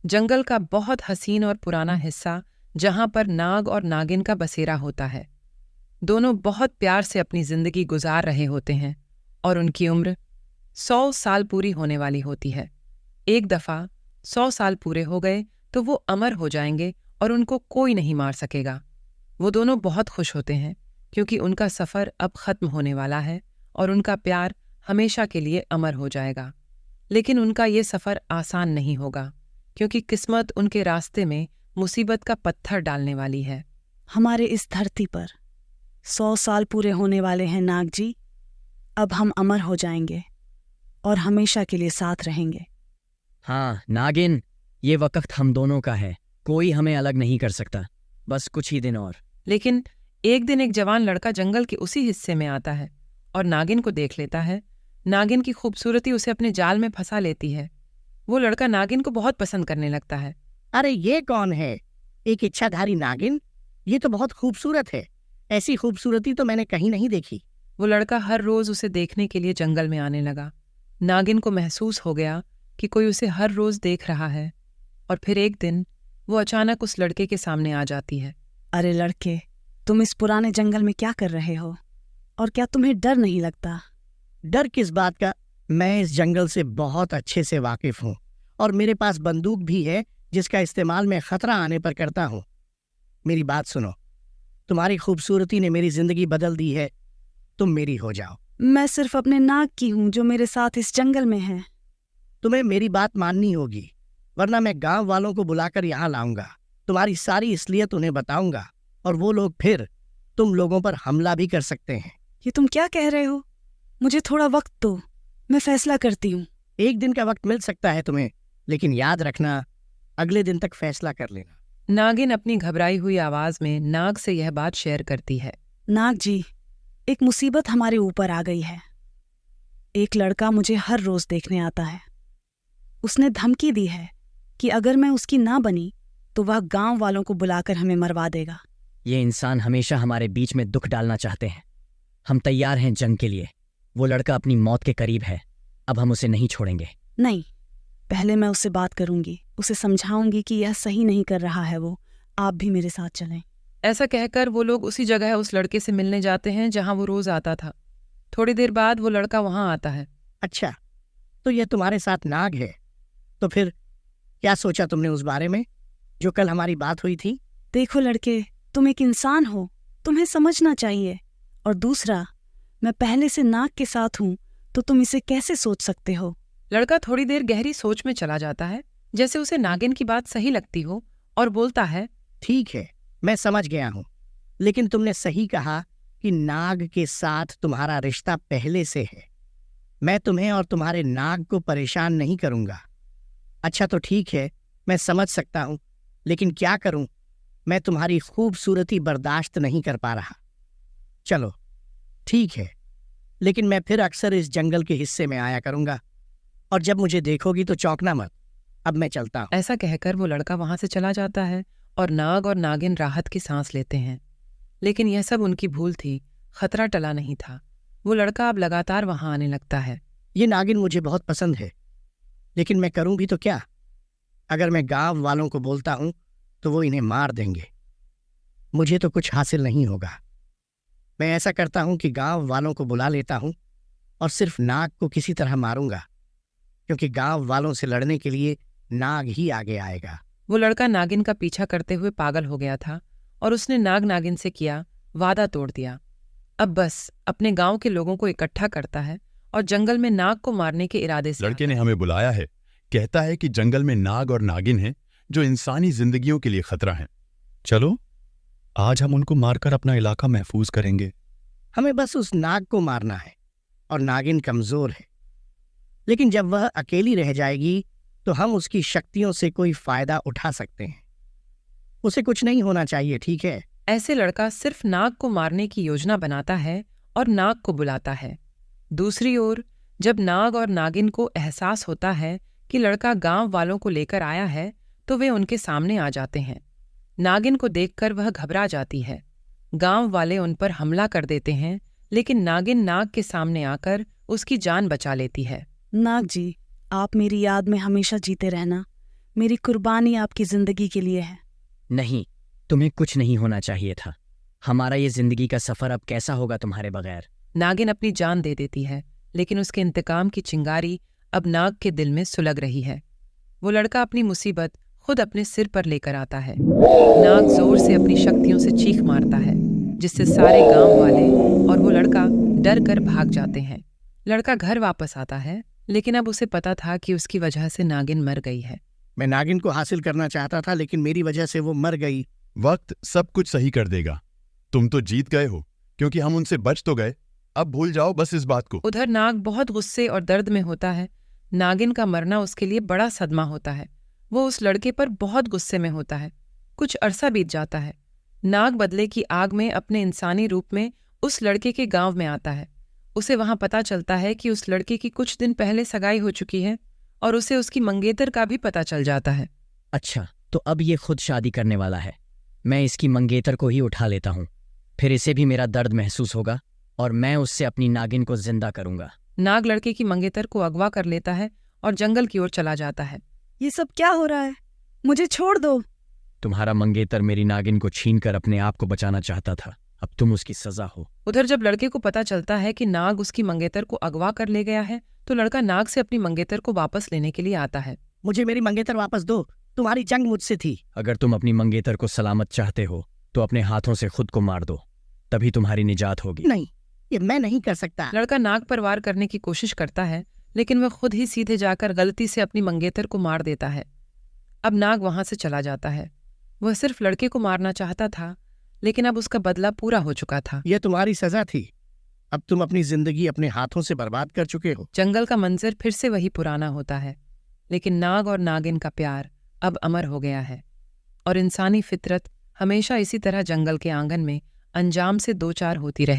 जंगल का बहुत हसीन और पुराना हिस्सा जहां पर नाग और नागिन का बसेरा होता है। दोनों बहुत प्यार से अपनी जिंदगी गुजार रहे होते हैं और उनकी उम्र 100 साल पूरी होने वाली होती है। एक दफा 100 साल पूरे हो गए तो वो अमर हो जाएंगे और उनको कोई नहीं मार सकेगा। वो दोनों बहुत खुश होते हैं क्योंकि उनका सफ़र अब ख़त्म होने वाला है और उनका प्यार हमेशा के लिए अमर हो जाएगा। लेकिन उनका ये सफ़र आसान नहीं होगा क्योंकि किस्मत उनके रास्ते में मुसीबत का पत्थर डालने वाली है। हमारे इस धरती पर 100 साल पूरे होने वाले हैं नाग जी। अब हम अमर हो जाएंगे और हमेशा के लिए साथ रहेंगे। हाँ नागिन, ये वक्त हम दोनों का है, कोई हमें अलग नहीं कर सकता, बस कुछ ही दिन और। लेकिन एक दिन एक जवान लड़का जंगल के उसी हिस्से में आता है और नागिन को देख लेता है। नागिन की खूबसूरती उसे अपने जाल में फंसा लेती है। वो लड़का नागिन को बहुत पसंद करने लगता है। अरे ये कौन है? एक इच्छाधारी नागिन? ये तो बहुत खूबसूरत है। ऐसी खूबसूरती तो मैंने कहीं नहीं देखी। वो लड़का हर रोज उसे देखने के लिए जंगल में आने लगा। नागिन को महसूस हो गया कि कोई उसे हर रोज देख रहा है और फिर एक दिन वो अचानक उस लड़के के सामने आ जाती है। अरे लड़के, तुम इस पुराने जंगल में क्या कर रहे हो और क्या तुम्हें डर नहीं लगता? डर किस बात का? मैं इस जंगल से बहुत अच्छे से वाकिफ हूँ और मेरे पास बंदूक भी है जिसका इस्तेमाल मैं खतरा आने पर करता हूँ। मेरी बात सुनो, तुम्हारी खूबसूरती ने मेरी जिंदगी बदल दी है, तुम मेरी हो जाओ। मैं सिर्फ अपने नाग की हूँ जो मेरे साथ इस जंगल में है। तुम्हें मेरी बात माननी होगी, वरना मैं गांव वालों को बुलाकर यहाँ लाऊंगा। तुम्हारी सारी असलियत उन्हें बताऊंगा और वो लोग फिर तुम लोगों पर हमला भी कर सकते हैं। ये तुम क्या कह रहे हो? मुझे थोड़ा वक्त दो, मैं फैसला करती हूँ। एक दिन का वक्त मिल सकता है तुम्हें, लेकिन याद रखना अगले दिन तक फैसला कर लेना। नागिन अपनी घबराई हुई आवाज में नाग से यह बात शेयर करती है। नाग जी, एक मुसीबत हमारे ऊपर आ गई है। एक लड़का मुझे हर रोज देखने आता है। उसने धमकी दी है कि अगर मैं उसकी ना बनी तो वह गांव वालों को बुलाकर हमें मरवा देगा। ये इंसान हमेशा हमारे बीच में दुख डालना चाहते हैं। हम तैयार हैं जंग के लिए। वो लड़का अपनी मौत के करीब है, अब हम उसे नहीं छोड़ेंगे। नहीं, पहले मैं उससे बात करूंगी, उसे समझाऊंगी कि यह सही नहीं कर रहा है। वो आप भी मेरे साथ चलें। ऐसा कहकर वो लोग उसी जगह उस लड़के से मिलने जाते हैं जहां वो रोज आता था। थोड़ी देर बाद वो लड़का वहां आता है। अच्छा, तो यह तुम्हारे साथ नाग है? तो फिर क्या सोचा तुमने उस बारे में जो कल हमारी बात हुई थी? देखो लड़के, तुम एक इंसान हो, तुम्हें समझना चाहिए। और दूसरा, मैं पहले से नाग के साथ हूं, तो तुम इसे कैसे सोच सकते हो? लड़का थोड़ी देर गहरी सोच में चला जाता है, जैसे उसे नागिन की बात सही लगती हो, और बोलता है, ठीक है, मैं समझ गया हूँ, लेकिन तुमने सही कहा कि नाग के साथ तुम्हारा रिश्ता पहले से है। मैं तुम्हें और तुम्हारे नाग को परेशान नहीं करूंगा। अच्छा तो ठीक है, मैं समझ सकता हूँ, लेकिन क्या करूं, मैं तुम्हारी खूबसूरती बर्दाश्त नहीं कर पा रहा। चलो ठीक है, लेकिन मैं फिर अक्सर इस जंगल के हिस्से में आया करूंगा और जब मुझे देखोगी तो चौंकना मत। अब मैं चलता हूँ। ऐसा कहकर वो लड़का वहां से चला जाता है और नाग और नागिन राहत की सांस लेते हैं। लेकिन यह सब उनकी भूल थी, खतरा टला नहीं था। वो लड़का अब लगातार वहां आने लगता है। ये नागिन मुझे बहुत पसंद है, लेकिन मैं करूं भी तो क्या? अगर मैं गांव वालों को बोलता हूं तो वो इन्हें मार देंगे। मुझे तो कुछ हासिल नहीं होगा। मैं ऐसा करता हूं कि गांव वालों को बुला लेता हूं और सिर्फ नाग को किसी तरह मारूंगा, क्योंकि गांव वालों से लड़ने के लिए नाग ही आगे आएगा। वो लड़का नागिन का पीछा करते हुए पागल हो गया था और उसने नाग नागिन से किया वादा तोड़ दिया। अब बस अपने गांव के लोगों को इकट्ठा करता है और जंगल में नाग को मारने के इरादे से लड़के ने हमें बुलाया है, कहता है कि जंगल में नाग और नागिन हैं जो इंसानी जिंदगियों के लिए खतरा हैं। चलो आज हम उनको मारकर अपना इलाका महफूज करेंगे। हमें बस उस नाग को मारना है और नागिन कमजोर है, लेकिन जब वह अकेली रह जाएगी तो हम उसकी शक्तियों से कोई फायदा उठा सकते हैं। उसे कुछ नहीं होना चाहिए, ठीक है? ऐसे लड़का सिर्फ नाग को मारने की योजना बनाता है और नाग को बुलाता है। दूसरी ओर जब नाग और नागिन को एहसास होता है कि लड़का गांव वालों को लेकर आया है तो वे उनके सामने आ जाते हैं। नागिन को देखकर वह घबरा जाती है। गांव वाले उन पर हमला कर देते हैं, लेकिन नागिन नाग के सामने आकर उसकी जान बचा लेती है। नाग जी, आप मेरी याद में हमेशा जीते रहना। मेरी कुर्बानी आपकी जिंदगी के लिए है। नहीं, तुम्हें कुछ नहीं होना चाहिए था। हमारा ये जिंदगी का सफर अब कैसा होगा तुम्हारे बगैर? नागिन अपनी जान दे देती है, लेकिन उसके इंतकाम की चिंगारी अब नाग के दिल में सुलग रही है। वो लड़का अपनी मुसीबत खुद अपने सिर पर लेकर आता है। नाग जोर से अपनी शक्तियों से चीख मारता है, जिससे सारे गांव वाले और वो लड़का डर कर भाग जाते हैं। लड़का घर वापस आता है, लेकिन अब उसे पता था कि उसकी वजह से नागिन मर गई है। मैं नागिन को हासिल करना चाहता था, लेकिन मेरी वजह से वो मर गई। वक्त सब कुछ सही कर देगा। तुम तो जीत गए हो, क्योंकि हम उनसे बच तो गए। अब भूल जाओ बस इस बात को। उधर नाग बहुत गुस्से और दर्द में होता है। नागिन का मरना उसके लिए बड़ा सदमा होता है। वो उस लड़के पर बहुत गुस्से में होता है। कुछ अरसा बीत जाता है। नाग बदले की आग में अपने इंसानी रूप में उस लड़के के गांव में आता है। उसे वहां पता चलता है कि उस लड़के की कुछ दिन पहले सगाई हो चुकी है, और उसे उसकी मंगेतर का भी पता चल जाता है। अच्छा, तो अब ये खुद शादी करने वाला है। मैं इसकी मंगेतर को ही उठा लेता हूँ, फिर इसे भी मेरा दर्द महसूस होगा और मैं उससे अपनी नागिन को जिंदा करूंगा। नाग लड़के की मंगेतर को अगवा कर लेता है और जंगल की ओर चला जाता है। ये सब क्या हो रहा है? मुझे छोड़ दो। तुम्हारा मंगेतर मेरी नागिन को छीनकर अपने आप को बचाना चाहता था। अब तुम उसकी सजा हो। उधर जब लड़के को पता चलता है कि नाग उसकी मंगेतर को अगवा कर ले गया है, तो लड़का नाग से अपनी मंगेतर को वापस लेने के लिए आता है। मुझे मेरी मंगेतर वापस दो। तुम्हारी जंग मुझसे थी। अगर तुम अपनी मंगेतर को सलामत चाहते हो तो अपने हाथों से खुद को मार दो, तभी तुम्हारी निजात होगी। नहीं, ये मैं नहीं कर सकता। लड़का नाग पर वार करने की कोशिश करता है, लेकिन वह खुद ही सीधे जाकर गलती से अपनी मंगेतर को मार देता है। अब नाग वहां से चला जाता है। वह सिर्फ लड़के को मारना चाहता था, लेकिन अब उसका बदला पूरा हो चुका था। यह तुम्हारी सजा थी। अब तुम अपनी जिंदगी अपने हाथों से बर्बाद कर चुके हो। जंगल का मंजर फिर से वही पुराना होता है, लेकिन नाग और नागिन का प्यार अब अमर हो गया है, और इंसानी फितरत हमेशा इसी तरह जंगल के आंगन में अंजाम से दो चार होती रहे।